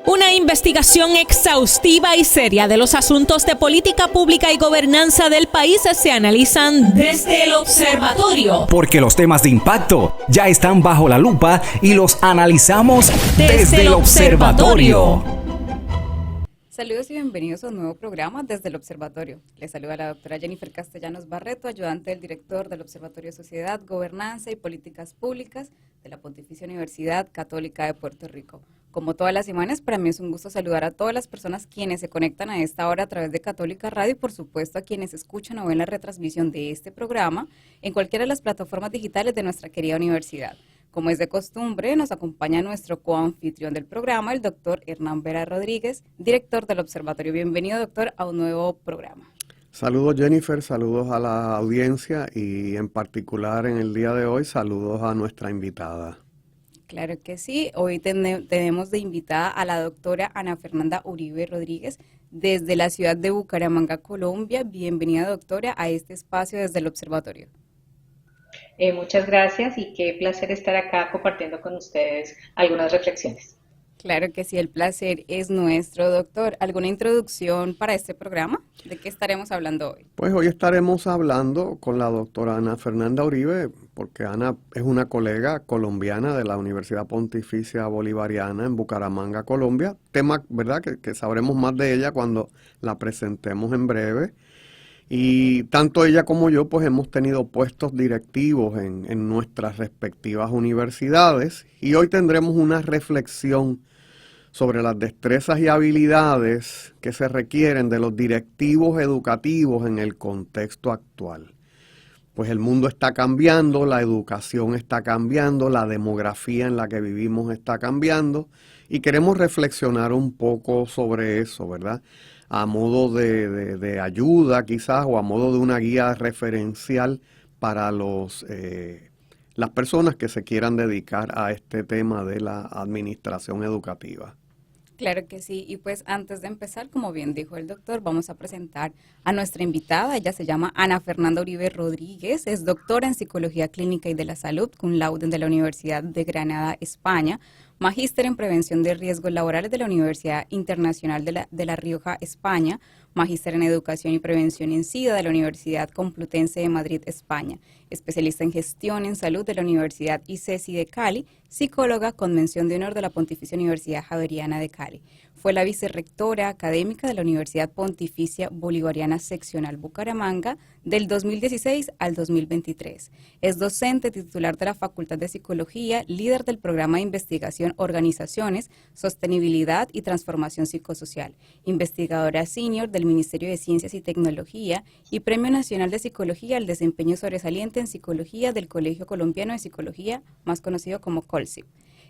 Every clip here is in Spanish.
Una investigación exhaustiva y seria de los asuntos de política pública y gobernanza del país se analizan desde el observatorio. Porque los temas de impacto ya están bajo la lupa y los analizamos desde el observatorio. Saludos y bienvenidos a un nuevo programa desde el Observatorio. Les saluda la doctora Jennifer Castellanos Barreto, ayudante del director del Observatorio de Sociedad, Gobernanza y Políticas Públicas de la Pontificia Universidad Católica de Puerto Rico. Como todas las semanas, para mí es un gusto saludar a todas las personas quienes se conectan a esta hora a través de Católica Radio y por supuesto a quienes escuchan o ven la retransmisión de este programa en cualquiera de las plataformas digitales de nuestra querida universidad. Como es de costumbre, nos acompaña nuestro coanfitrión del programa, el doctor Hernán Vera Rodríguez, director del Observatorio. Bienvenido, doctor, a un nuevo programa. Saludos, Jennifer, saludos a la audiencia y en particular en el día de hoy, saludos a nuestra invitada. Claro que sí. Hoy tenemos de invitada a la doctora Ana Fernanda Uribe Rodríguez desde la ciudad de Bucaramanga, Colombia. Bienvenida, doctora, a este espacio desde el Observatorio. Muchas gracias y qué placer estar acá compartiendo con ustedes algunas reflexiones. Claro que sí, el placer es nuestro, doctor. ¿Alguna introducción para este programa? ¿De qué estaremos hablando hoy? Pues hoy estaremos hablando con la doctora Ana Fernanda Uribe, porque Ana es una colega colombiana de la Universidad Pontificia Bolivariana en Bucaramanga, Colombia. Tema, ¿verdad?, que sabremos más de ella cuando la presentemos en breve. Y tanto ella como yo pues hemos tenido puestos directivos en nuestras respectivas universidades y hoy tendremos una reflexión sobre las destrezas y habilidades que se requieren de los directivos educativos en el contexto actual. Pues el mundo está cambiando, la educación está cambiando, la demografía en la que vivimos está cambiando y queremos reflexionar un poco sobre eso, ¿verdad?, a modo de ayuda quizás o a modo de una guía referencial para las personas que se quieran dedicar a este tema de la administración educativa. Claro que sí, y pues antes de empezar, como bien dijo el doctor, vamos a presentar a nuestra invitada. Ella se llama Ana Fernanda Uribe Rodríguez, es doctora en Psicología Clínica y de la Salud, cum laude de la Universidad de Granada, España, magíster en Prevención de Riesgos Laborales de la Universidad Internacional de la Rioja, España, magíster en Educación y Prevención en SIDA de la Universidad Complutense de Madrid, España, especialista en Gestión en Salud de la Universidad ICESI de Cali, psicóloga con mención de honor de la Pontificia Universidad Javeriana de Cali. Fue la vicerrectora académica de la Universidad Pontificia Bolivariana Seccional Bucaramanga del 2016 al 2023. Es docente titular de la Facultad de Psicología, líder del programa de investigación Organizaciones, Sostenibilidad y Transformación Psicosocial, investigadora senior del Ministerio de Ciencias y Tecnología y Premio Nacional de Psicología al Desempeño Sobresaliente en Psicología del Colegio Colombiano de Psicología, más conocido como COLSIP.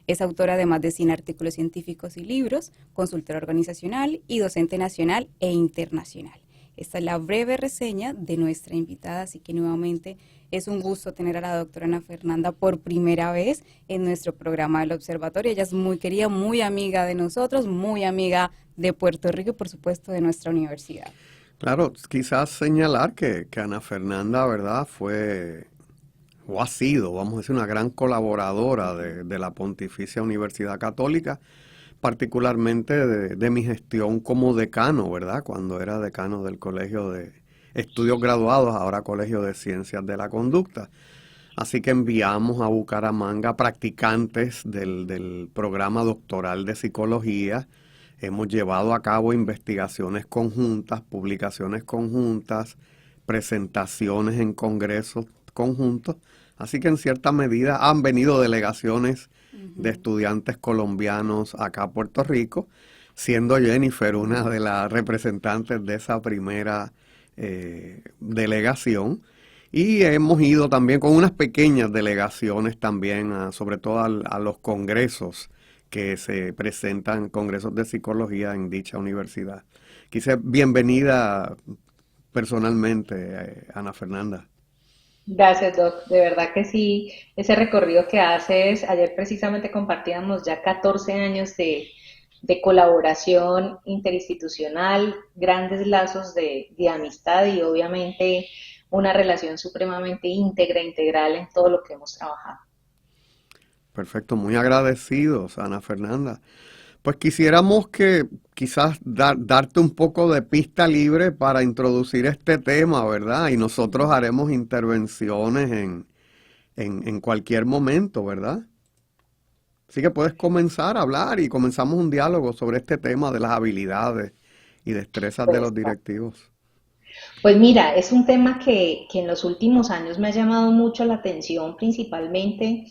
Es autora de más de 100 artículos científicos y libros, consultora organizacional y docente nacional e internacional. Esta es la breve reseña de nuestra invitada, así que nuevamente es un gusto tener a la doctora Ana Fernanda por primera vez en nuestro programa del Observatorio. Ella es muy querida, muy amiga de nosotros, muy amiga de Puerto Rico y por supuesto de nuestra universidad. Claro, quizás señalar que Ana Fernanda, ¿verdad?, o ha sido, vamos a decir, una gran colaboradora de la Pontificia Universidad Católica, particularmente de mi gestión como decano, ¿verdad?, cuando era decano del Colegio de Estudios Graduados, ahora Colegio de Ciencias de la Conducta. Así que enviamos a Bucaramanga practicantes del programa doctoral de psicología. Hemos llevado a cabo investigaciones conjuntas, publicaciones conjuntas, presentaciones en congresos conjuntos, así que en cierta medida han venido delegaciones de estudiantes colombianos acá a Puerto Rico, siendo Jennifer una de las representantes de esa primera delegación, y hemos ido también con unas pequeñas delegaciones también, sobre todo a los congresos que se presentan, congresos de psicología en dicha universidad. Quise bienvenida personalmente, Ana Fernanda. Gracias, Doc. De verdad que sí, ese recorrido que haces, ayer precisamente compartíamos ya 14 años de colaboración interinstitucional, grandes lazos de amistad y obviamente una relación supremamente íntegra, integral en todo lo que hemos trabajado. Perfecto, muy agradecidos, Ana Fernanda. Pues quisiéramos que quizás darte un poco de pista libre para introducir este tema, ¿verdad? Y nosotros haremos intervenciones en cualquier momento, ¿verdad? Así que puedes comenzar a hablar y comenzamos un diálogo sobre este tema de las habilidades y destrezas de Pues, los directivos. pues mira, es un tema que en los últimos años me ha llamado mucho la atención, principalmente,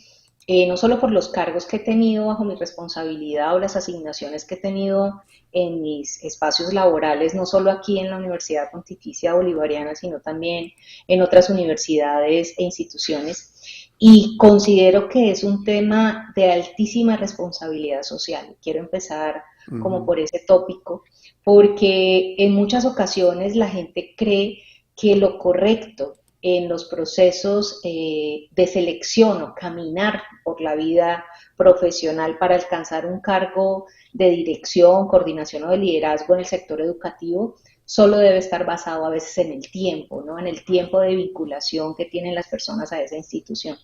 no solo por los cargos que he tenido bajo mi responsabilidad o las asignaciones que he tenido en mis espacios laborales, no solo aquí en la Universidad Pontificia Bolivariana, sino también en otras universidades e instituciones. Y considero que es un tema de altísima responsabilidad social. Quiero empezar como Ujú, por ese tópico, porque en muchas ocasiones la gente cree que lo correcto en los procesos de selección o caminar por la vida profesional para alcanzar un cargo de dirección, coordinación o de liderazgo en el sector educativo solo debe estar basado a veces en el tiempo, ¿no? En el tiempo de vinculación que tienen las personas a esa institución.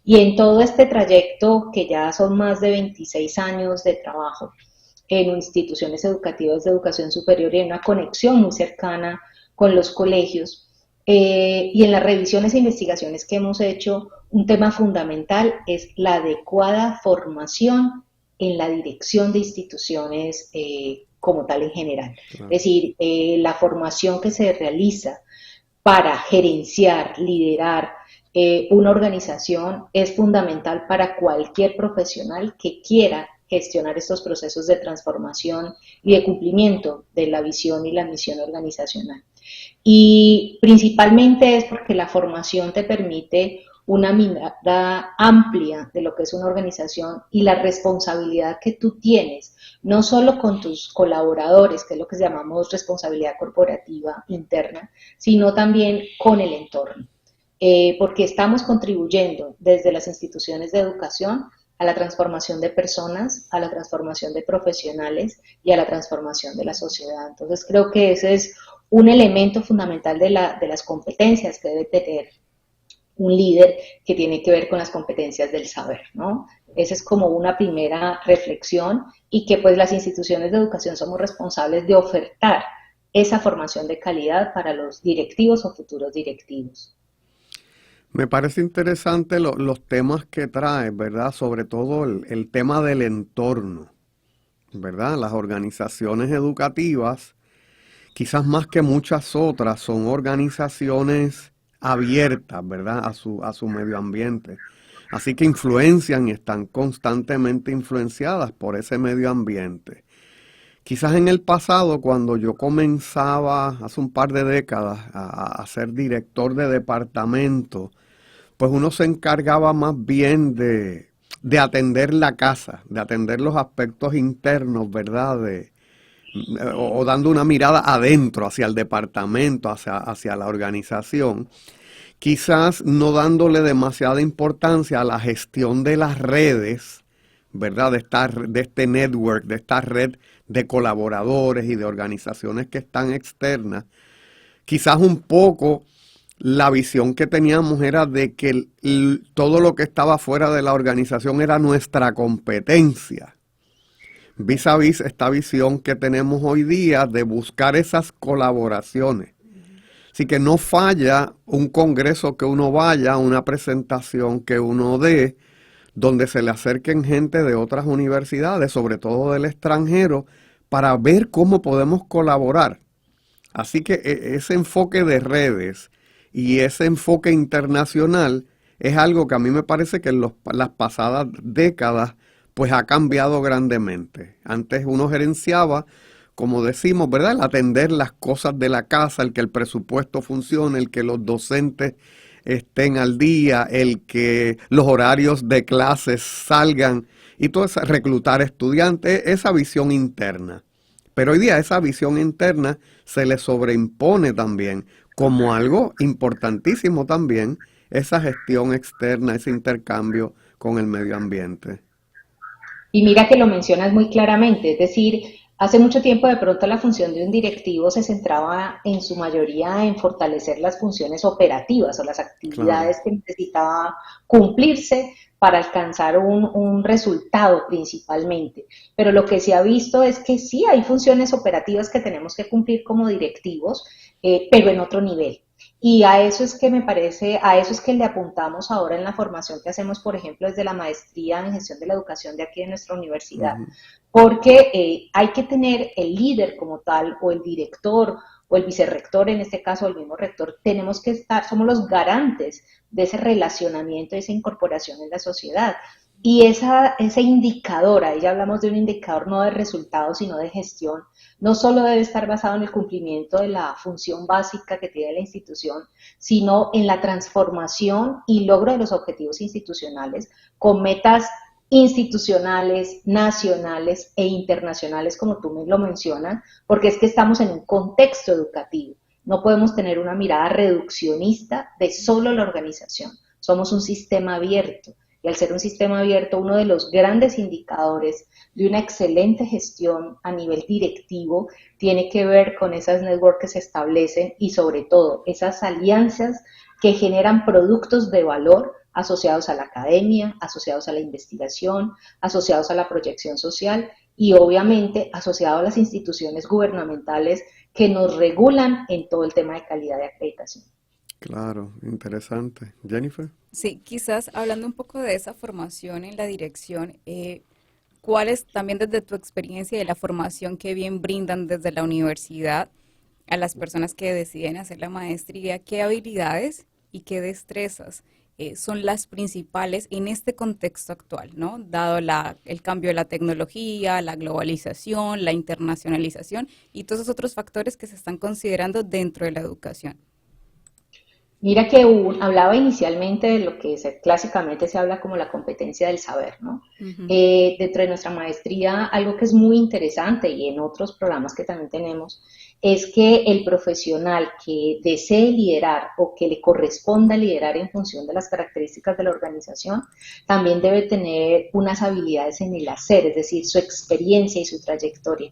Y en todo este trayecto, que ya son más de 26 años de trabajo en instituciones educativas de educación superior y en una conexión muy cercana con los colegios, y en las revisiones e investigaciones que hemos hecho, un tema fundamental es la adecuada formación en la dirección de instituciones como tal en general. Es claro. decir, la formación que se realiza para gerenciar, liderar una organización es fundamental para cualquier profesional que quiera gestionar estos procesos de transformación y de cumplimiento de la visión y la misión organizacional. Y principalmente es porque la formación te permite una mirada amplia de lo que es una organización y la responsabilidad que tú tienes, no solo con tus colaboradores, que es lo que llamamos responsabilidad corporativa interna, sino también con el entorno. Porque estamos contribuyendo desde las instituciones de educación a la transformación de personas, a la transformación de profesionales y a la transformación de la sociedad. Entonces creo que ese es un elemento fundamental de las competencias que debe tener un líder, que tiene que ver con las competencias del saber, ¿no? Esa es como una primera reflexión, y que pues las instituciones de educación somos responsables de ofertar esa formación de calidad para los directivos o futuros directivos. Me parece interesante los temas que traes, ¿verdad? Sobre todo el tema del entorno, ¿verdad? Las organizaciones educativas, quizás más que muchas otras, son organizaciones abiertas, ¿verdad? A su medio ambiente. Así que influencian y están constantemente influenciadas por ese medio ambiente. Quizás en el pasado, cuando yo comenzaba, hace un par de décadas, a ser director de departamento, pues uno se encargaba más bien de atender la casa, de atender los aspectos internos, ¿verdad? O dando una mirada adentro, hacia el departamento, hacia la organización, quizás no dándole demasiada importancia a la gestión de las redes, ¿verdad? De este network, de esta red de colaboradores y de organizaciones que están externas. Quizás un poco la visión que teníamos era de que todo lo que estaba fuera de la organización era nuestra competencia. Vis a vis esta visión que tenemos hoy día de buscar esas colaboraciones. Así que no falla un congreso que uno vaya, una presentación que uno dé, donde se le acerquen gente de otras universidades, sobre todo del extranjero, para ver cómo podemos colaborar. Así que ese enfoque de redes y ese enfoque internacional es algo que a mí me parece que en las pasadas décadas pues ha cambiado grandemente. Antes uno gerenciaba, como decimos, ¿verdad? El atender las cosas de la casa, el que el presupuesto funcione, el que los docentes estén al día, el que los horarios de clases salgan y todo eso, reclutar estudiantes, esa visión interna. Pero hoy día esa visión interna se le sobreimpone también como algo importantísimo también, esa gestión externa, ese intercambio con el medio ambiente. Y mira que lo mencionas muy claramente, es decir, Hace mucho tiempo de pronto la función de un directivo se centraba en su mayoría en fortalecer las funciones operativas o las Claro. actividades que necesitaba cumplirse para alcanzar un resultado principalmente. Pero lo que se ha visto es que sí hay funciones operativas que tenemos que cumplir como directivos, pero en otro nivel. Y a eso es que me parece, a eso es que le apuntamos ahora en la formación que hacemos, por ejemplo, desde la maestría en gestión de la educación de aquí de nuestra universidad, Ujú. porque hay que tener el líder como tal, o el director, o el vicerrector, en este caso el mismo rector, tenemos que estar, somos los garantes de ese relacionamiento, de esa incorporación en la sociedad. Y ese indicador, ahí ya hablamos de un indicador no de resultados, sino de gestión, no solo debe estar basado en el cumplimiento de la función básica que tiene la institución, sino en la transformación y logro de los objetivos institucionales con metas institucionales, nacionales e internacionales, como tú me lo mencionas, porque es que estamos en un contexto educativo. No podemos tener una mirada reduccionista de solo la organización. Somos un sistema abierto. Y al ser un sistema abierto, uno de los grandes indicadores de una excelente gestión a nivel directivo tiene que ver con esas networks que se establecen y sobre todo esas alianzas que generan productos de valor asociados a la academia, asociados a la investigación, asociados a la proyección social y obviamente asociados a las instituciones gubernamentales que nos regulan en todo el tema de calidad de acreditación. Claro, interesante. Jennifer. Sí, quizás hablando un poco de esa formación en la dirección, ¿cuál es también desde tu experiencia de la formación que bien brindan desde la universidad a las personas que deciden hacer la maestría? ¿Qué habilidades y qué destrezas son las principales en este contexto actual, ¿no? Dado el cambio de la tecnología, la globalización, la internacionalización y todos esos otros factores que se están considerando dentro de la educación. Mira que hablaba inicialmente de lo que clásicamente se habla como la competencia del saber, ¿no? Ujú. Dentro de nuestra maestría, algo que es muy interesante y en otros programas que también tenemos, es que el profesional que desee liderar o que le corresponda liderar en función de las características de la organización, también debe tener unas habilidades en el hacer, es decir, su experiencia y su trayectoria,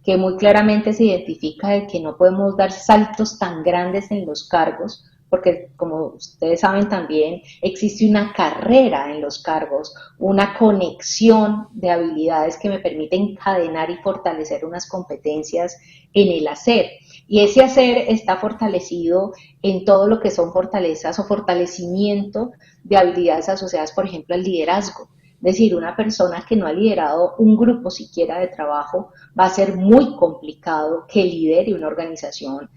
que muy claramente se identifica de que no podemos dar saltos tan grandes en los cargos porque como ustedes saben también existe una carrera en los cargos, una conexión de habilidades que me permite encadenar y fortalecer unas competencias en el hacer. Y ese hacer está fortalecido en todo lo que son fortalezas o fortalecimiento de habilidades asociadas, por ejemplo, al liderazgo. Es decir, una persona que no ha liderado un grupo siquiera de trabajo va a ser muy complicado que lidere una organización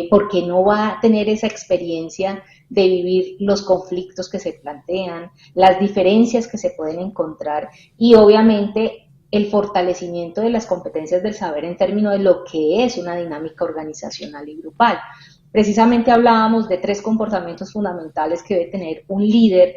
porque no va a tener esa experiencia de vivir los conflictos que se plantean, las diferencias que se pueden encontrar y obviamente el fortalecimiento de las competencias del saber en términos de lo que es una dinámica organizacional y grupal. Precisamente hablábamos de 3 comportamientos fundamentales que debe tener un líder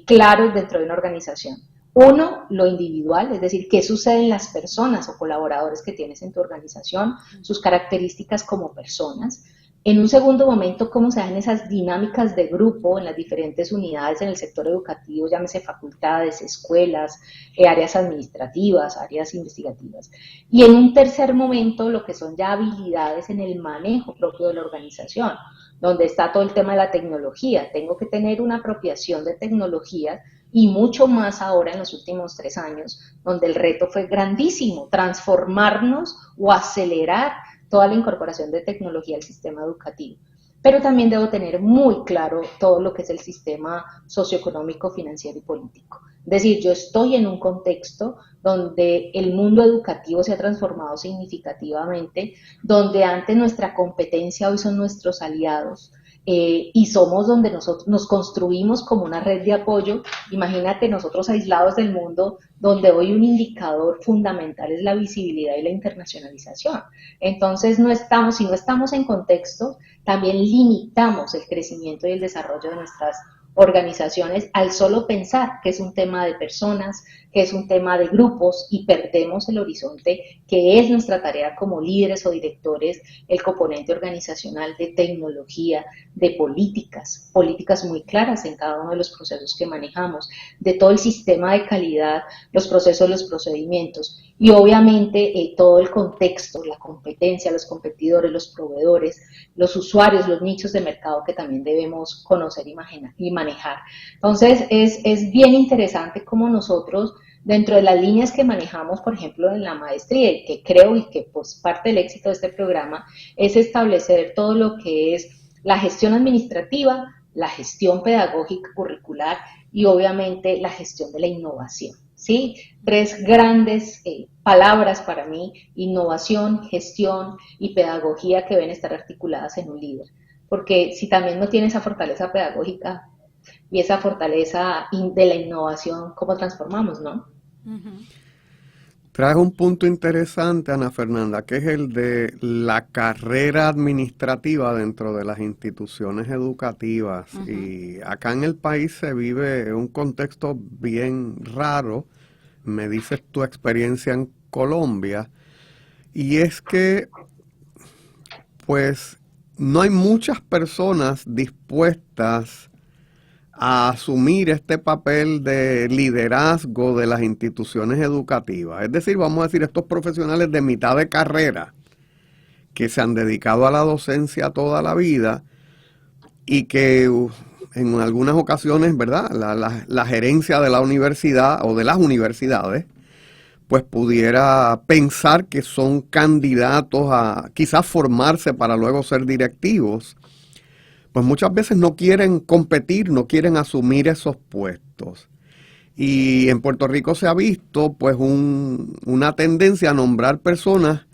claros dentro de una organización. Uno, lo individual, es decir, qué sucede en las personas o colaboradores que tienes en tu organización, sus características como personas. En un segundo momento, cómo se dan esas dinámicas de grupo en las diferentes unidades en el sector educativo, llámese facultades, escuelas, áreas administrativas, áreas investigativas. Y en un tercer momento, lo que son ya habilidades en el manejo propio de la organización, donde está todo el tema de la tecnología. Tengo que tener una apropiación de tecnología y mucho más ahora en los últimos 3 años, donde el reto fue grandísimo, transformarnos o acelerar toda la incorporación de tecnología al sistema educativo. Pero también debo tener muy claro todo lo que es el sistema socioeconómico, financiero y político. Es decir, yo estoy en un contexto donde el mundo educativo se ha transformado significativamente, donde antes nuestra competencia hoy son nuestros aliados, y somos donde nosotros nos construimos como una red de apoyo. Imagínate nosotros aislados del mundo, donde hoy un indicador fundamental es la visibilidad y la internacionalización. Entonces, si no estamos en contexto, también limitamos el crecimiento y el desarrollo de nuestras organizaciones al solo pensar que es un tema de personas, que es un tema de grupos y perdemos el horizonte que es nuestra tarea como líderes o directores, el componente organizacional de tecnología, de políticas muy claras en cada uno de los procesos que manejamos, de todo el sistema de calidad, los procesos, los procedimientos. y obviamente todo el contexto, la competencia, los competidores, los proveedores, los usuarios, los nichos de mercado que también debemos conocer y manejar. Entonces es bien interesante cómo nosotros, dentro de las líneas que manejamos, por ejemplo, en la maestría, y que creo y que pues parte del éxito de este programa es establecer todo lo que es la gestión administrativa, la gestión pedagógica curricular y obviamente la gestión de la innovación. ¿Sí? 3 grandes palabras para mí: innovación, gestión y pedagogía, que deben estar articuladas en un líder. Porque si también no tiene esa fortaleza pedagógica y esa fortaleza de la innovación, ¿cómo transformamos, no? Ujú. Traes un punto interesante, Ana Fernanda, que es el de la carrera administrativa dentro de las instituciones educativas. Ujú. Y acá en el país se vive un contexto bien raro. Me dices tu experiencia en Colombia, y es que pues no hay muchas personas dispuestas a asumir este papel de liderazgo de las instituciones educativas. Es decir, vamos a decir, estos profesionales de mitad de carrera que se han dedicado a la docencia toda la vida y que en algunas ocasiones, ¿verdad?, la gerencia de la universidad o de las universidades, pues pudiera pensar que son candidatos a quizás formarse para luego ser directivos, pues muchas veces no quieren competir, no quieren asumir esos puestos. Y en Puerto Rico se ha visto pues una tendencia a nombrar personas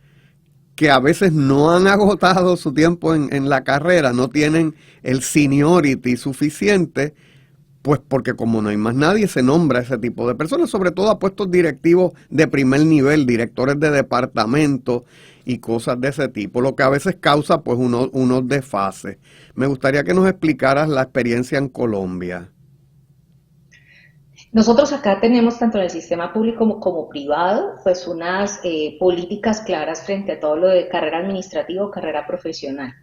que a veces no han agotado su tiempo en la carrera, no tienen el seniority suficiente, pues porque como no hay más nadie, se nombra ese tipo de personas, sobre todo a puestos directivos de primer nivel, directores de departamento y cosas de ese tipo, lo que a veces causa pues unos desfases. Me gustaría que nos explicaras la experiencia en Colombia. Nosotros acá tenemos, tanto en el sistema público como privado, pues unas políticas claras frente a todo lo de carrera administrativa o carrera profesional.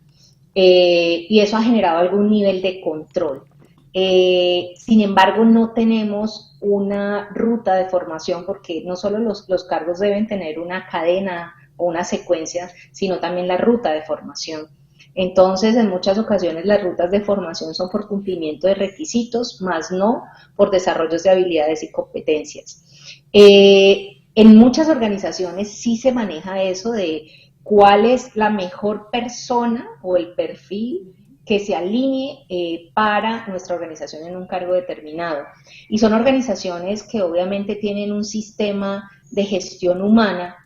Y eso ha generado algún nivel de control. Sin embargo, no tenemos una ruta de formación, porque no solo los cargos deben tener una cadena o una secuencia, sino también la ruta de formación. Entonces, en muchas ocasiones las rutas de formación son por cumplimiento de requisitos, más no por desarrollos de habilidades y competencias. En muchas organizaciones sí se maneja eso de cuál es la mejor persona o el perfil que se alinee para nuestra organización en un cargo determinado. Y son organizaciones que obviamente tienen un sistema de gestión humana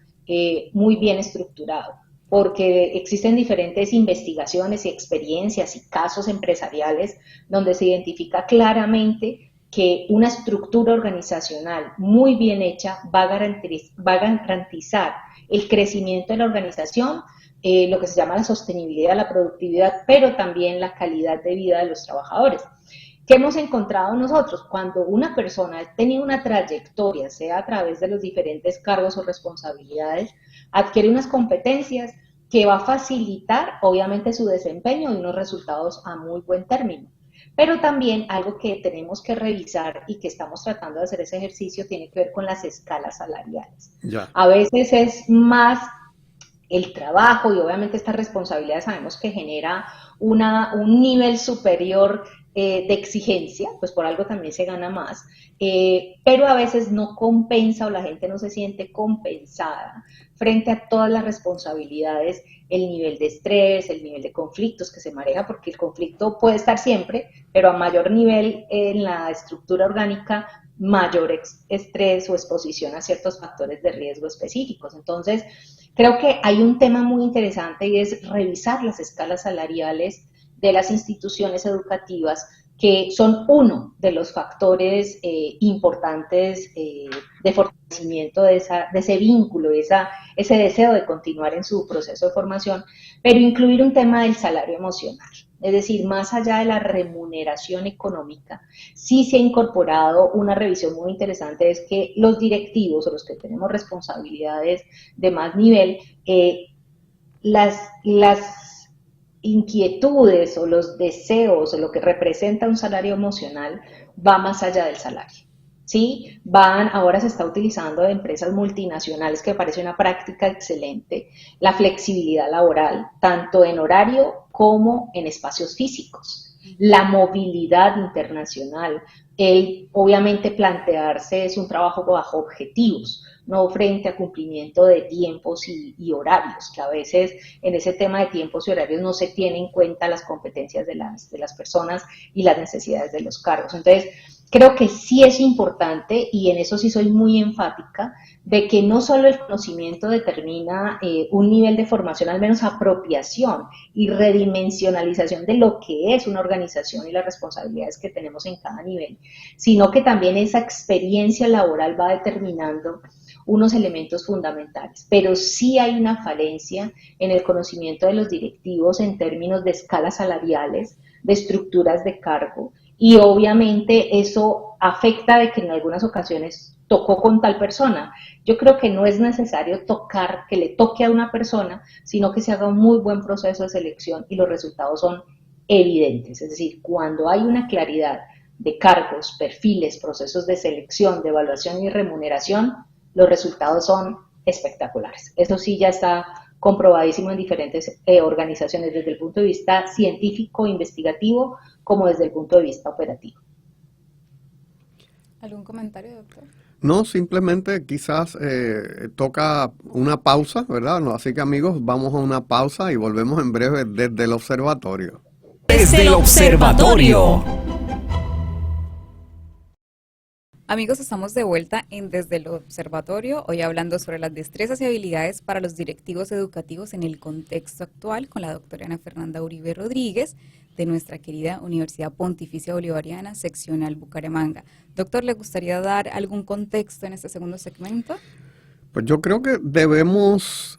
muy bien estructurado, porque existen diferentes investigaciones y experiencias y casos empresariales donde se identifica claramente que una estructura organizacional muy bien hecha va a garantizar el crecimiento de la organización, lo que se llama la sostenibilidad, la productividad, pero también la calidad de vida de los trabajadores. ¿Qué hemos encontrado nosotros? Cuando una persona ha tenido una trayectoria, sea a través de los diferentes cargos o responsabilidades, adquiere unas competencias que va a facilitar, obviamente, su desempeño y unos resultados a muy buen término. Pero también algo que tenemos que revisar y que estamos tratando de hacer ese ejercicio tiene que ver con las escalas salariales. Ya. A veces es más el trabajo y obviamente esta responsabilidad sabemos que genera un nivel superior de exigencia, pues por algo también se gana más, pero a veces no compensa o la gente no se siente compensada frente a todas las responsabilidades, el nivel de estrés, el nivel de conflictos que se maneja, porque el conflicto puede estar siempre, pero a mayor nivel en la estructura orgánica, mayor estrés o exposición a ciertos factores de riesgo específicos. Entonces, creo que hay un tema muy interesante y es revisar las escalas salariales de las instituciones educativas, que son uno de los factores importantes de fortalecimiento de ese vínculo, ese deseo de continuar en su proceso de formación, pero incluir un tema del salario emocional. Es decir, más allá de la remuneración económica, sí se ha incorporado una revisión muy interesante, es que los directivos o los que tenemos responsabilidades de más nivel, las inquietudes o los deseos o lo que representa un salario emocional va más allá del salario. ¿sí? Ahora se está utilizando de empresas multinacionales, que me parece una práctica excelente, la flexibilidad laboral, tanto en horario como en espacios físicos, la movilidad internacional, obviamente plantearse es un trabajo bajo objetivos, no frente a cumplimiento de tiempos y horarios, que a veces en ese tema de tiempos y horarios no se tienen en cuenta las competencias de las personas y las necesidades de los cargos. Entonces, creo que sí es importante, y en eso sí soy muy enfática, de que no solo el conocimiento determina un nivel de formación, al menos apropiación y redimensionalización de lo que es una organización y las responsabilidades que tenemos en cada nivel, sino que también esa experiencia laboral va determinando unos elementos fundamentales. Pero sí hay una falencia en el conocimiento de los directivos en términos de escalas salariales, de estructuras de cargo, y obviamente eso afecta de que en algunas ocasiones tocó con tal persona. Yo creo que no es necesario que le toque a una persona, sino que se haga un muy buen proceso de selección y los resultados son evidentes. Es decir, cuando hay una claridad de cargos, perfiles, procesos de selección, de evaluación y remuneración, los resultados son espectaculares. Eso sí ya está comprobadísimo en diferentes organizaciones desde el punto de vista científico, investigativo, como desde el punto de vista operativo. ¿Algún comentario, doctor? No, simplemente quizás toca una pausa, ¿verdad? No, así que amigos, vamos a una pausa y volvemos en breve desde el observatorio. Desde el observatorio. Amigos, estamos de vuelta en Desde el Observatorio, hoy hablando sobre las destrezas y habilidades para los directivos educativos en el contexto actual con la doctora Ana Fernanda Uribe Rodríguez de nuestra querida Universidad Pontificia Bolivariana, seccional Bucaramanga. Doctor, ¿le gustaría dar algún contexto en este segundo segmento? Pues yo creo que debemos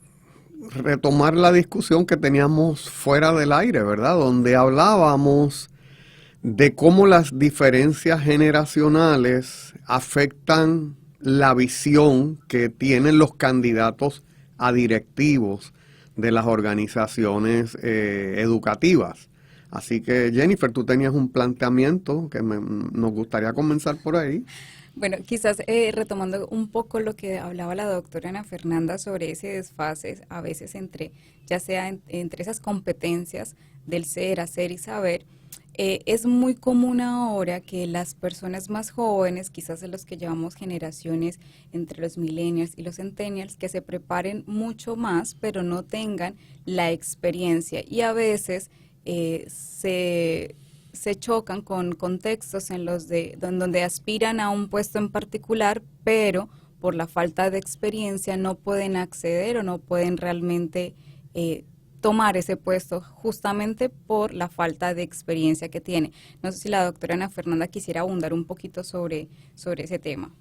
retomar la discusión que teníamos fuera del aire, ¿verdad? Donde hablábamos de cómo las diferencias generacionales afectan la visión que tienen los candidatos a directivos de las organizaciones educativas. Así que, Jennifer, tú tenías un planteamiento que nos gustaría comenzar por ahí. Bueno, quizás retomando un poco lo que hablaba la doctora Ana Fernanda sobre ese desfase a veces entre, ya sea entre esas competencias del ser, hacer y saber. Es muy común ahora que las personas más jóvenes, quizás de los que llevamos generaciones entre los millennials y los centennials, que se preparen mucho más, pero no tengan la experiencia, y a veces se chocan con contextos en los donde aspiran a un puesto en particular, pero por la falta de experiencia no pueden acceder o no pueden realmente tomar ese puesto justamente por la falta de experiencia que tiene. No sé si la doctora Ana Fernanda quisiera abundar un poquito sobre ese tema.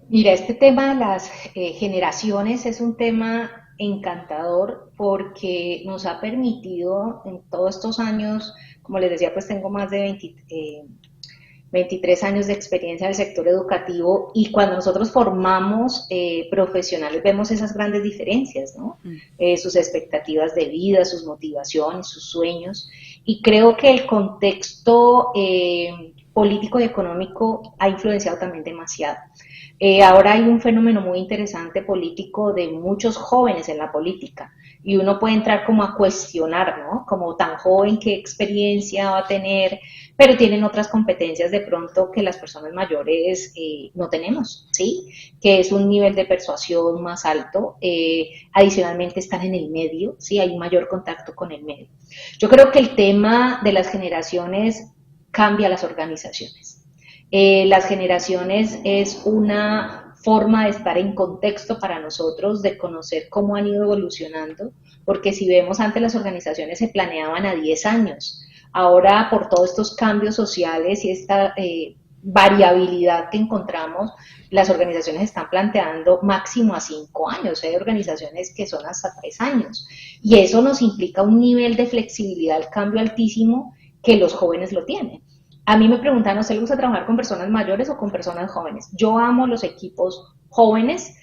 Mira, este tema de las generaciones es un tema encantador porque nos ha permitido en todos estos años, como les decía, pues tengo más de 23 años de experiencia en el sector educativo, y cuando nosotros formamos profesionales vemos esas grandes diferencias, ¿no? Sus expectativas de vida, sus motivaciones, sus sueños, y creo que el contexto político y económico ha influenciado también demasiado. Ahora hay un fenómeno muy interesante político de muchos jóvenes en la política, y uno puede entrar como a cuestionar, ¿no? Como tan joven, ¿qué experiencia va a tener? Pero tienen otras competencias de pronto que las personas mayores no tenemos, ¿sí? Que es un nivel de persuasión más alto, adicionalmente están en el medio, ¿sí? Hay un mayor contacto con el medio. Yo creo que el tema de las generaciones cambia las organizaciones. Las generaciones es una forma de estar en contexto para nosotros, de conocer cómo han ido evolucionando, porque si vemos antes las organizaciones se planeaban a 10 años, ahora por todos estos cambios sociales y esta variabilidad que encontramos, las organizaciones están planteando máximo a 5 años, hay organizaciones que son hasta 3 años, y eso nos implica un nivel de flexibilidad al cambio altísimo que los jóvenes lo tienen. A mí me preguntan, ¿a usted le gusta trabajar con personas mayores o con personas jóvenes? Yo amo los equipos jóvenes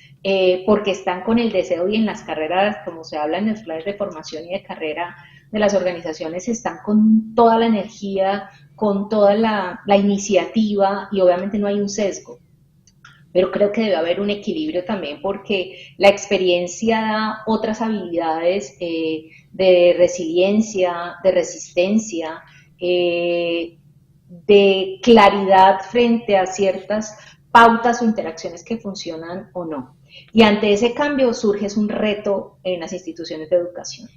porque están con el deseo, y en las carreras, como se habla en los planes de formación y de carrera, de las organizaciones están con toda la energía, con toda la iniciativa y obviamente no hay un sesgo. Pero creo que debe haber un equilibrio también porque la experiencia da otras habilidades de resiliencia, de resistencia, de claridad frente a ciertas pautas o interacciones que funcionan o no. Y ante ese cambio surge un reto en las instituciones de educación.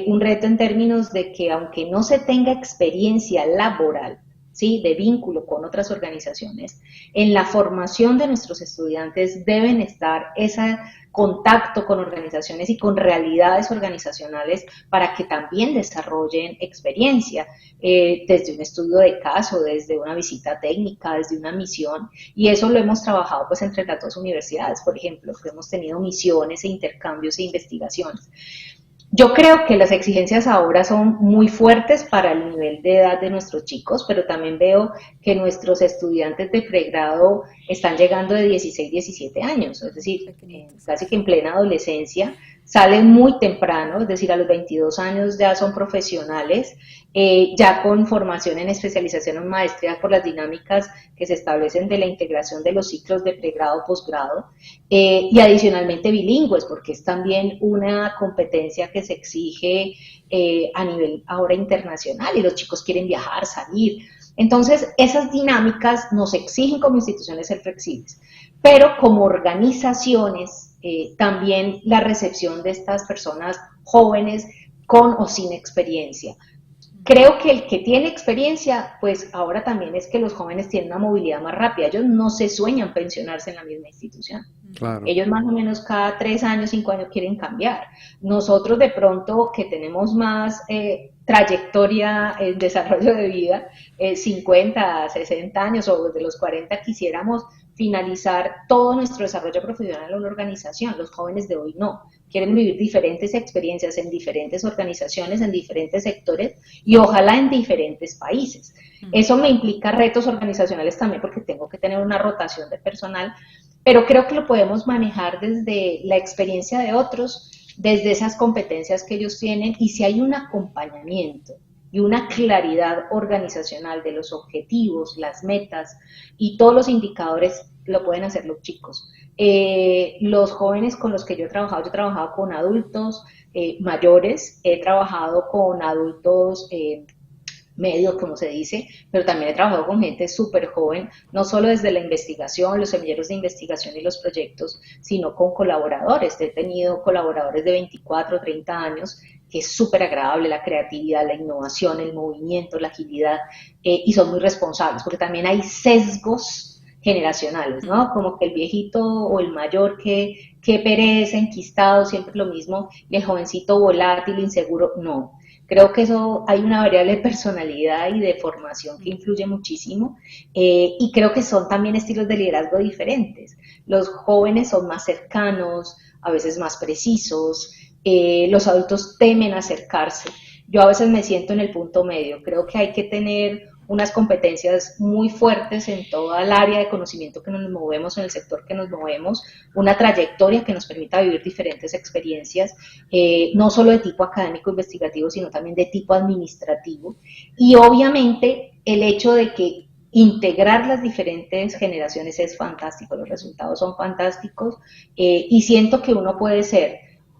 Un reto en términos de que aunque no se tenga experiencia laboral, ¿sí?, de vínculo con otras organizaciones, en la formación de nuestros estudiantes deben estar ese contacto con organizaciones y con realidades organizacionales para que también desarrollen experiencia, desde un estudio de caso, desde una visita técnica, desde una misión, y eso lo hemos trabajado pues entre las dos universidades, por ejemplo, que hemos tenido misiones e intercambios e investigaciones. Yo creo que las exigencias ahora son muy fuertes para el nivel de edad de nuestros chicos, pero también veo que nuestros estudiantes de pregrado están llegando de 16, 17 años, es decir, casi que en plena adolescencia, salen muy temprano, es decir, a los 22 años ya son profesionales, ya con formación en especialización en maestría por las dinámicas que se establecen de la integración de los ciclos de pregrado, posgrado, y adicionalmente bilingües, porque es también una competencia que se exige a nivel ahora internacional y los chicos quieren viajar, salir. Entonces, esas dinámicas nos exigen como instituciones ser flexibles, pero como organizaciones, también la recepción de estas personas jóvenes con o sin experiencia. Creo que el que tiene experiencia, pues ahora también es que los jóvenes tienen una movilidad más rápida. Ellos no se sueñan pensionarse en la misma institución. Claro. Ellos más o menos cada 3 años, 5 años quieren cambiar. Nosotros de pronto que tenemos más trayectoria en desarrollo de vida, 50, 60 años o desde los 40 quisiéramos finalizar todo nuestro desarrollo profesional en una organización. Los jóvenes de hoy no. Quieren vivir diferentes experiencias en diferentes organizaciones, en diferentes sectores y ojalá en diferentes países. Eso me implica retos organizacionales también porque tengo que tener una rotación de personal, pero creo que lo podemos manejar desde la experiencia de otros, desde esas competencias que ellos tienen y si hay un acompañamiento y una claridad organizacional de los objetivos, las metas y todos los indicadores, lo pueden hacer los chicos. Los jóvenes con los que yo he trabajado con adultos mayores, he trabajado con adultos medios, como se dice, pero también he trabajado con gente súper joven, no solo desde la investigación, los semilleros de investigación y los proyectos, sino con colaboradores. He tenido colaboradores de 24, 30 años, que es súper agradable la creatividad, la innovación, el movimiento, la agilidad, y son muy responsables, porque también hay sesgos generacionales, ¿no? Como que el viejito o el mayor que pereza, enquistado, siempre lo mismo, y el jovencito volátil, inseguro, no. Creo que eso hay una variable de personalidad y de formación que influye muchísimo y creo que son también estilos de liderazgo diferentes. Los jóvenes son más cercanos, a veces más precisos, los adultos temen acercarse. Yo a veces me siento en el punto medio. Creo que hay que tener unas competencias muy fuertes en toda el área de conocimiento que nos movemos, en el sector que nos movemos, una trayectoria que nos permita vivir diferentes experiencias, no solo de tipo académico investigativo, sino también de tipo administrativo. Y obviamente el hecho de que integrar las diferentes generaciones es fantástico, los resultados son fantásticos y siento que uno puede ser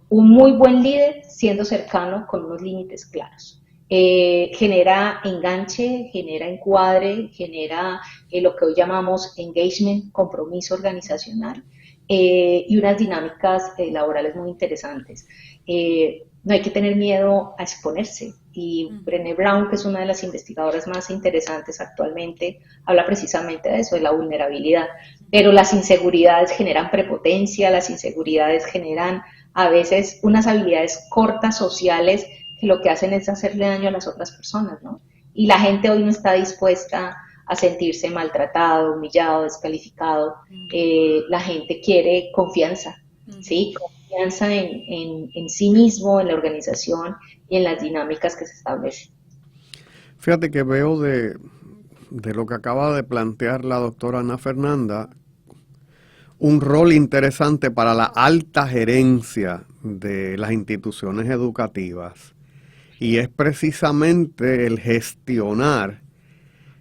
un muy buen líder siendo cercano con unos límites claros. Genera enganche, genera encuadre, genera lo que hoy llamamos engagement, compromiso organizacional y unas dinámicas laborales muy interesantes. No hay que tener miedo a exponerse y Brené Brown, que es una de las investigadoras más interesantes actualmente, habla precisamente de eso, de la vulnerabilidad, pero las inseguridades generan prepotencia, las inseguridades generan a veces unas habilidades cortas sociales que lo que hacen es hacerle daño a las otras personas, ¿no? Y la gente hoy no está dispuesta a sentirse maltratado, humillado, descalificado. La gente quiere confianza, ¿sí? Confianza en sí mismo, en la organización y en las dinámicas que se establecen. Fíjate que veo de lo que acaba de plantear la doctora Ana Fernanda, un rol interesante para la alta gerencia de las instituciones educativas Y es precisamente el gestionar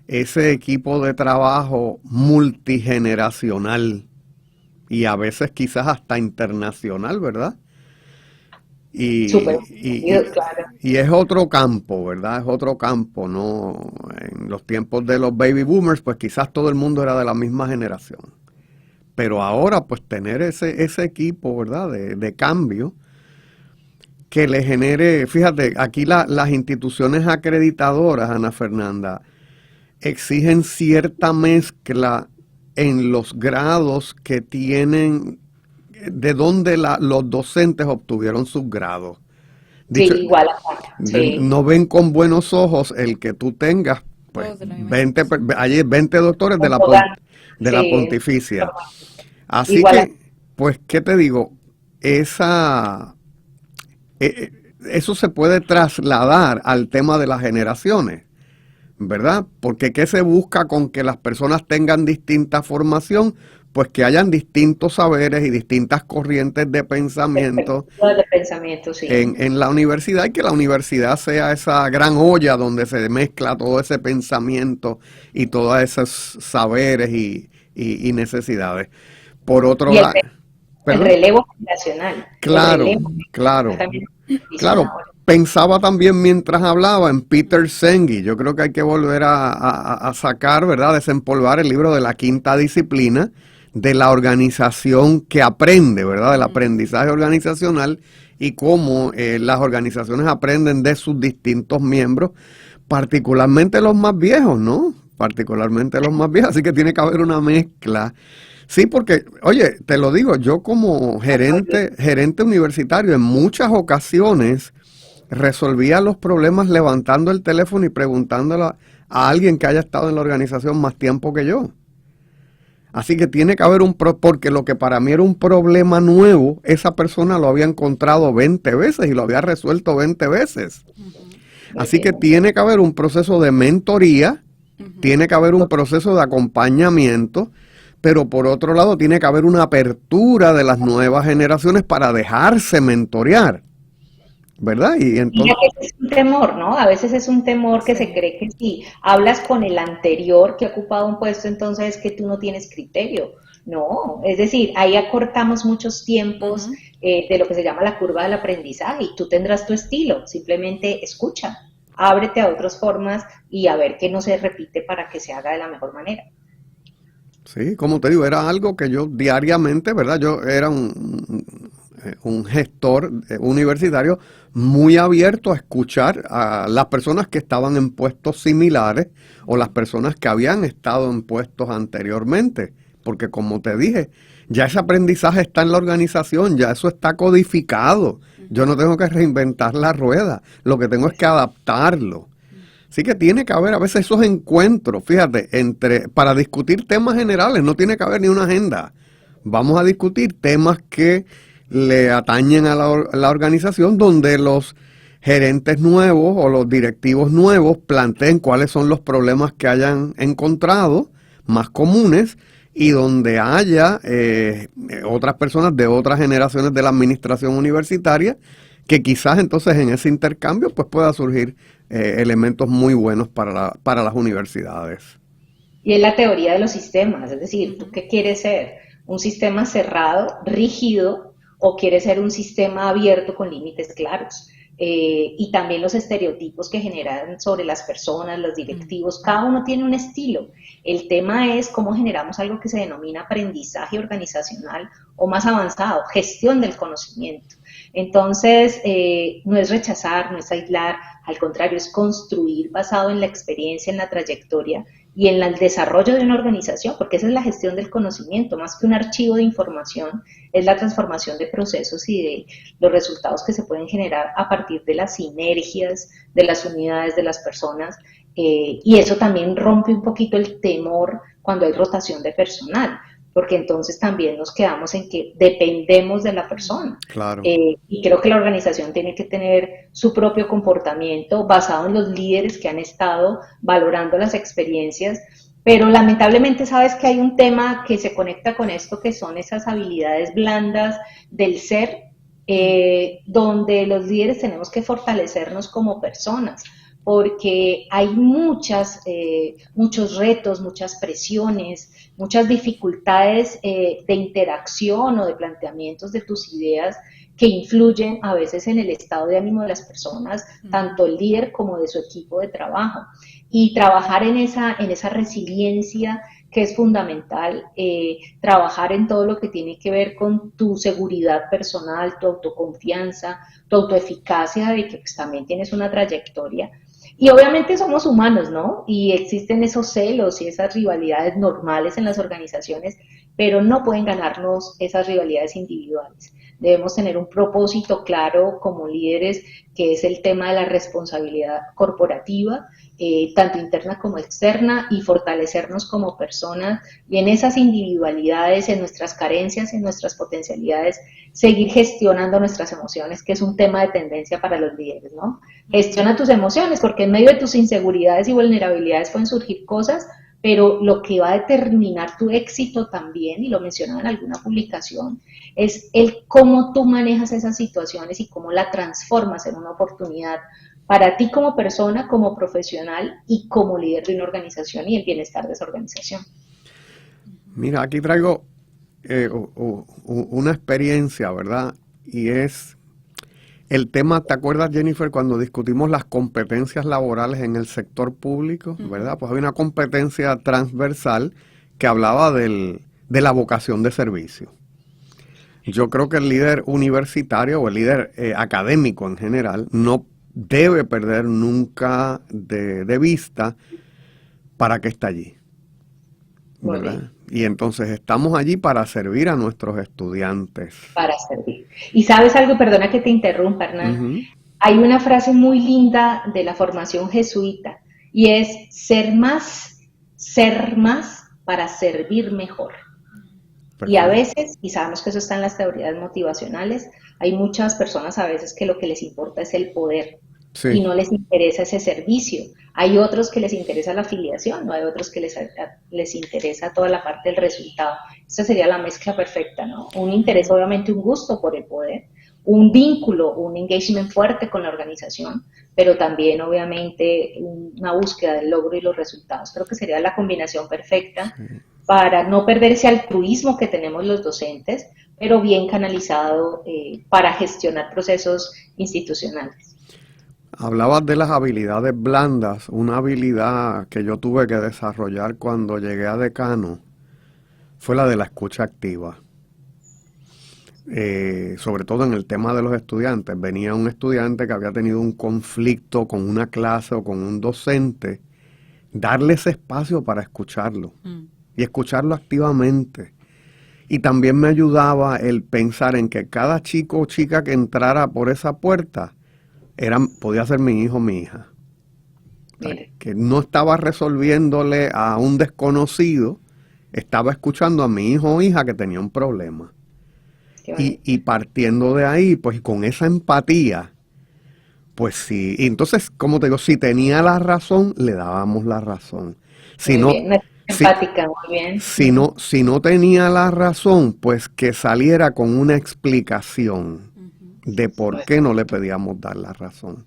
ese equipo de trabajo multigeneracional y a veces quizás hasta internacional, ¿verdad? Y, Súper, y, claro. y es otro campo, ¿verdad? Es otro campo, ¿no? En los tiempos de los baby boomers, pues quizás todo el mundo era de la misma generación. Pero ahora, pues tener ese equipo, ¿verdad? De cambio que le genere, fíjate, aquí las instituciones acreditadoras, Ana Fernanda, exigen cierta mezcla en los grados que tienen, de donde los docentes obtuvieron sus grados. Dicho, Sí, igual acá. Sí. no ven con buenos ojos el que tú tengas, pues, Todos de la misma 20 doctores de la Sí, pontificia. Así igual que, pues, ¿qué te digo? Eso se puede trasladar al tema de las generaciones, ¿verdad? Porque ¿qué se busca con que las personas tengan distinta formación? Pues que hayan distintos saberes y distintas corrientes de pensamiento de pensamiento, sí. en la universidad, y que la universidad sea esa gran olla donde se mezcla todo ese pensamiento y todos esos saberes y necesidades. Por otro Y el, lado, el relevo generacional. claro, El relevo claro, también claro. Pensaba también mientras hablaba en Peter Senge. Yo creo que hay que volver a sacar, ¿verdad? Desempolvar el libro de la quinta disciplina de la organización que aprende, ¿verdad? Del aprendizaje organizacional y cómo las organizaciones aprenden de sus distintos miembros, particularmente los más viejos, ¿no? Particularmente los más viejos. Así que tiene que haber una mezcla. Sí, porque, oye, te lo digo, yo como gerente universitario en muchas ocasiones resolvía los problemas levantando el teléfono y preguntándole a alguien que haya estado en la organización más tiempo que yo. Así que tiene que haber porque lo que para mí era un problema nuevo, esa persona lo había encontrado 20 veces y lo había resuelto 20 veces. Así que tiene que haber un proceso de mentoría, tiene que haber un proceso de acompañamiento, pero por otro lado tiene que haber una apertura de las nuevas generaciones para dejarse mentorear, ¿verdad? Y entonces, y a veces es un temor, ¿no? A veces es un temor que se cree que si hablas con el anterior que ha ocupado un puesto, entonces es que tú no tienes criterio. No, es decir, ahí acortamos muchos tiempos de lo que se llama la curva del aprendizaje y tú tendrás tu estilo, simplemente escucha, ábrete a otras formas y a ver qué no se repite para que se haga de la mejor manera. sí, como te digo, era algo que yo diariamente, ¿verdad? Yo era un gestor universitario muy abierto a escuchar a las personas que estaban en puestos similares o las personas que habían estado en puestos anteriormente, porque como te dije, ya ese aprendizaje está en la organización, ya eso está codificado, yo no tengo que reinventar la rueda, lo que tengo es que adaptarlo. Así que tiene que haber a veces esos encuentros, fíjate, para discutir temas generales, no tiene que haber ni una agenda. Vamos a discutir temas que le atañen a la organización, donde los gerentes nuevos o los directivos nuevos planteen cuáles son los problemas que hayan encontrado más comunes y donde haya otras personas de otras generaciones de la administración universitaria que quizás entonces en ese intercambio pues pueda surgir elementos muy buenos para las universidades. Y es la teoría de los sistemas, es decir, ¿tú qué quieres ser? ¿Un sistema cerrado, rígido, o quieres ser un sistema abierto con límites claros? Y también los estereotipos que generan sobre las personas, los directivos, cada uno tiene un estilo. El tema es cómo generamos algo que se denomina aprendizaje organizacional o más avanzado, gestión del conocimiento. Entonces, no es rechazar, no es aislar, al contrario, es construir basado en la experiencia, en la trayectoria y en el desarrollo de una organización, porque esa es la gestión del conocimiento, más que un archivo de información, es la transformación de procesos y de los resultados que se pueden generar a partir de las sinergias de las unidades de las personas, y eso también rompe un poquito el temor cuando hay rotación de personal, porque entonces también nos quedamos en que dependemos de la persona. Claro. Y creo que la organización tiene que tener su propio comportamiento basado en los líderes que han estado valorando las experiencias, pero lamentablemente sabes que hay un tema que se conecta con esto, que son esas habilidades blandas del ser, donde los líderes tenemos que fortalecernos como personas, porque hay muchos retos, muchas presiones, muchas dificultades de interacción o de planteamientos de tus ideas que influyen a veces en el estado de ánimo de las personas, tanto el líder como de su equipo de trabajo. Y trabajar en esa resiliencia que es fundamental, trabajar en todo lo que tiene que ver con tu seguridad personal, tu autoconfianza, tu autoeficacia de que pues, también tienes una trayectoria. Y obviamente somos humanos, ¿no? Y existen esos celos y esas rivalidades normales en las organizaciones, pero no pueden ganarnos esas rivalidades individuales. Debemos tener un propósito claro como líderes, que es el tema de la responsabilidad corporativa, tanto interna como externa, y fortalecernos como personas y en esas individualidades, en nuestras carencias, en nuestras potencialidades, seguir gestionando nuestras emociones, que es un tema de tendencia para los líderes, ¿no? Gestiona tus emociones, porque en medio de tus inseguridades y vulnerabilidades pueden surgir cosas, pero lo que va a determinar tu éxito también, y lo mencionaba en alguna publicación, es el cómo tú manejas esas situaciones y cómo la transformas en una oportunidad para ti como persona, como profesional y como líder de una organización y el bienestar de esa organización. Mira, aquí traigo una experiencia, ¿verdad? Y es el tema, ¿te acuerdas, Jennifer, cuando discutimos las competencias laborales en el sector público, ¿verdad? Pues había una competencia transversal que hablaba de la vocación de servicio. Yo creo que el líder universitario o el líder académico en general no debe perder nunca de vista para qué está allí, ¿verdad? Y entonces estamos allí para servir a nuestros estudiantes. Para servir. Y sabes algo, perdona que te interrumpa, Hernán. Hay una frase muy linda de la formación jesuita y es ser más para servir mejor. Perfecto. Y a veces, y sabemos que eso está en las teorías motivacionales, hay muchas personas a veces que lo que les importa es el poder. Sí. Y no les interesa ese servicio. Hay otros que les interesa la afiliación, no hay otros que les interesa toda la parte del resultado. Esa sería la mezcla perfecta, ¿no? Un interés, obviamente, un gusto por el poder, un vínculo, un engagement fuerte con la organización, pero también, obviamente, una búsqueda del logro y los resultados. Creo que sería la combinación perfecta para no perder ese altruismo que tenemos los docentes, pero bien canalizado para gestionar procesos institucionales. Hablabas de las habilidades blandas. Una habilidad que yo tuve que desarrollar cuando llegué a decano fue la de la escucha activa. Sobre todo en el tema de los estudiantes. Venía un estudiante que había tenido un conflicto con una clase o con un docente, darle ese espacio para escucharlo y escucharlo activamente. Y también me ayudaba el pensar en que cada chico o chica que entrara por esa puerta podía ser mi hijo o mi hija. Que no estaba resolviéndole a un desconocido, estaba escuchando a mi hijo o hija que tenía un problema. Y partiendo de ahí, pues con esa empatía, pues sí. Y entonces, como te digo, si tenía la razón, le dábamos la razón. Si no, empática, muy bien. Si no tenía la razón, pues que saliera con una explicación de por qué no le pedíamos dar la razón.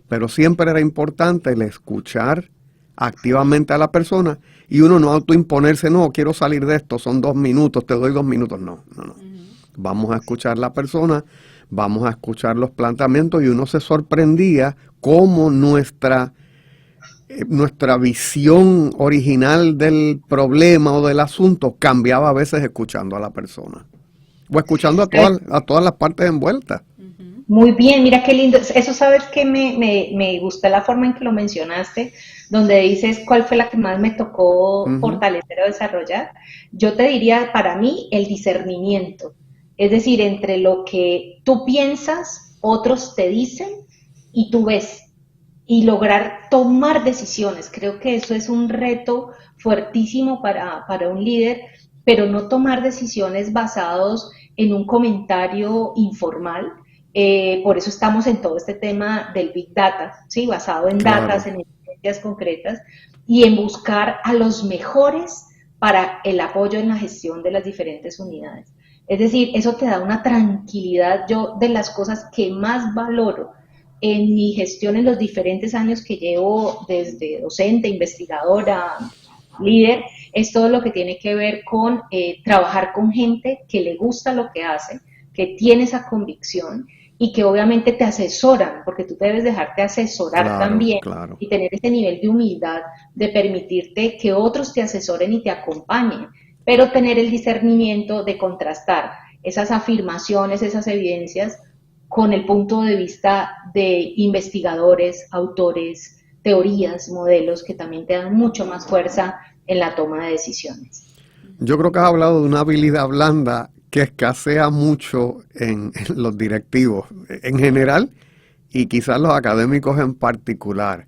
Pero siempre era importante el escuchar activamente a la persona y uno no autoimponerse, no, quiero salir de esto, son 2 minutos, te doy 2 minutos. No. Vamos a escuchar a la persona, vamos a escuchar los planteamientos y uno se sorprendía cómo nuestra visión original del problema o del asunto cambiaba a veces escuchando a la persona. O escuchando a todas las partes envueltas. Muy bien, mira qué lindo. Eso, sabes que me gusta la forma en que lo mencionaste, donde dices cuál fue la que más me tocó fortalecer o desarrollar. Yo te diría, para mí, el discernimiento. Es decir, entre lo que tú piensas, otros te dicen y tú ves. Y lograr tomar decisiones. Creo que eso es un reto fuertísimo para un líder, pero no tomar decisiones basados en un comentario informal. Por eso estamos en todo este tema del Big Data, ¿sí? Basado en datos, en evidencias concretas, y en buscar a los mejores para el apoyo en la gestión de las diferentes unidades. Es decir, eso te da una tranquilidad. Yo, de las cosas que más valoro en mi gestión en los diferentes años que llevo desde docente, investigadora, líder, es todo lo que tiene que ver con trabajar con gente que le gusta lo que hace, que tiene esa convicción y que obviamente te asesoran, porque tú debes dejarte asesorar también y tener ese nivel de humildad de permitirte que otros te asesoren y te acompañen, pero tener el discernimiento de contrastar esas afirmaciones, esas evidencias con el punto de vista de investigadores, autores, teorías, modelos que también te dan mucho más fuerza en la toma de decisiones. Yo creo que has hablado de una habilidad blanda que escasea mucho en los directivos en general y quizás los académicos en particular,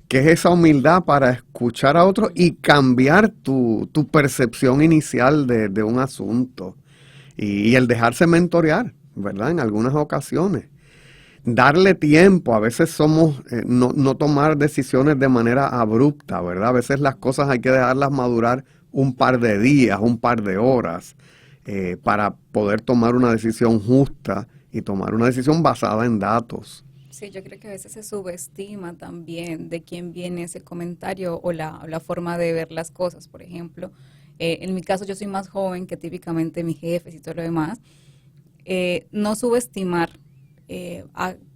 que es esa humildad para escuchar a otros y cambiar tu percepción inicial de un asunto y el dejarse mentorear, ¿verdad? En algunas ocasiones. Darle tiempo, a veces somos, no tomar decisiones de manera abrupta, ¿verdad? A veces las cosas hay que dejarlas madurar un par de días, un par de horas, para poder tomar una decisión justa y tomar una decisión basada en datos. Sí, yo creo que a veces se subestima también de quién viene ese comentario o la forma de ver las cosas. Por ejemplo, en mi caso yo soy más joven que típicamente mis jefes y todo lo demás. No subestimar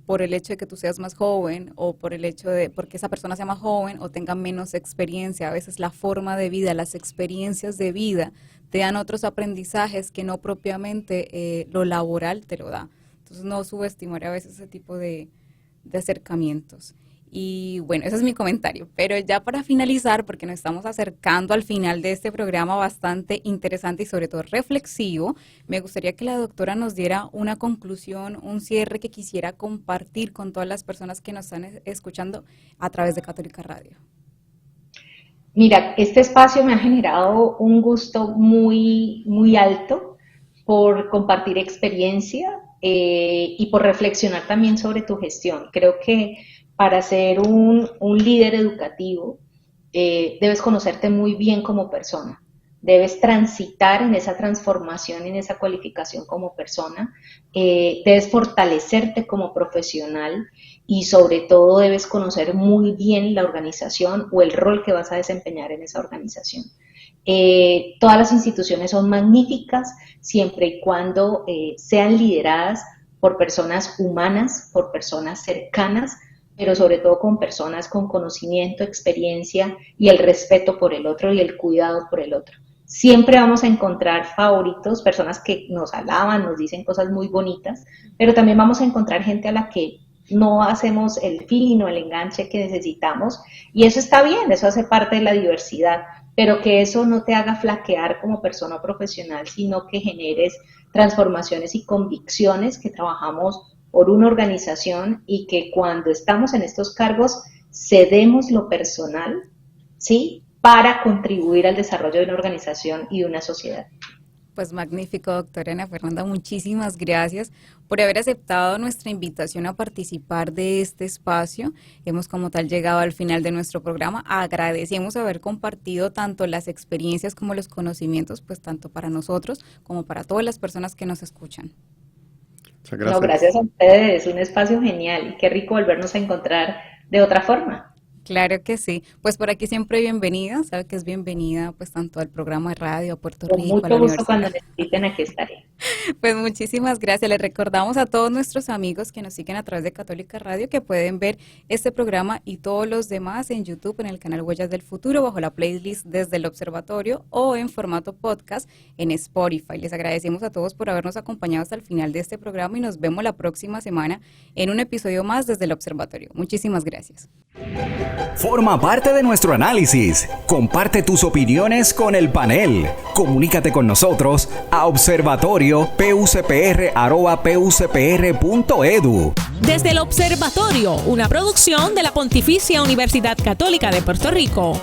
por el hecho de que tú seas más joven o por el hecho de porque esa persona sea más joven o tenga menos experiencia. A veces la forma de vida, las experiencias de vida te dan otros aprendizajes que no propiamente lo laboral te lo da. Entonces no subestimar a veces ese tipo de acercamientos. Y bueno, ese es mi comentario. Pero ya para finalizar, porque nos estamos acercando al final de este programa bastante interesante y sobre todo reflexivo, me gustaría que la doctora nos diera una conclusión, un cierre que quisiera compartir con todas las personas que nos están escuchando a través de Católica Radio. Mira, este espacio me ha generado un gusto muy, muy alto por compartir experiencia y por reflexionar también sobre tu gestión. Creo que para ser un líder educativo debes conocerte muy bien como persona, debes transitar en esa transformación, en esa cualificación como persona, debes fortalecerte como profesional y sobre todo debes conocer muy bien la organización o el rol que vas a desempeñar en esa organización. Todas las instituciones son magníficas siempre y cuando sean lideradas por personas humanas, por personas cercanas, pero sobre todo con personas con conocimiento, experiencia y el respeto por el otro y el cuidado por el otro. Siempre vamos a encontrar favoritos, personas que nos alaban, nos dicen cosas muy bonitas, pero también vamos a encontrar gente a la que no hacemos el feeling o el enganche que necesitamos, y eso está bien, eso hace parte de la diversidad, pero que eso no te haga flaquear como persona profesional, sino que generes transformaciones y convicciones, que trabajamos por una organización y que cuando estamos en estos cargos cedemos lo personal, ¿sí?, para contribuir al desarrollo de una organización y de una sociedad. Pues magnífico, doctora Ana Fernanda, muchísimas gracias por haber aceptado nuestra invitación a participar de este espacio. Hemos como tal llegado al final de nuestro programa. Agradecemos haber compartido tanto las experiencias como los conocimientos, pues tanto para nosotros como para todas las personas que nos escuchan. Muchas gracias. No, gracias a ustedes, un espacio genial y qué rico volvernos a encontrar de otra forma. Claro que sí. Pues por aquí siempre bienvenida, sabe que es bienvenida pues tanto al programa de radio, a Puerto Rico, a la universidad. Con mucho gusto, cuando necesiten, aquí estaré. Pues muchísimas gracias. Les recordamos a todos nuestros amigos que nos siguen a través de Católica Radio que pueden ver este programa y todos los demás en YouTube, en el canal Huellas del Futuro, bajo la playlist Desde el Observatorio o en formato podcast en Spotify. Les agradecemos a todos por habernos acompañado hasta el final de este programa y nos vemos la próxima semana en un episodio más desde el Observatorio. Muchísimas gracias. Forma parte de nuestro análisis. Comparte tus opiniones con el panel. Comunícate con nosotros a observatoriopUCPR@pucpr.edu. Desde el Observatorio, una producción de la Pontificia Universidad Católica de Puerto Rico.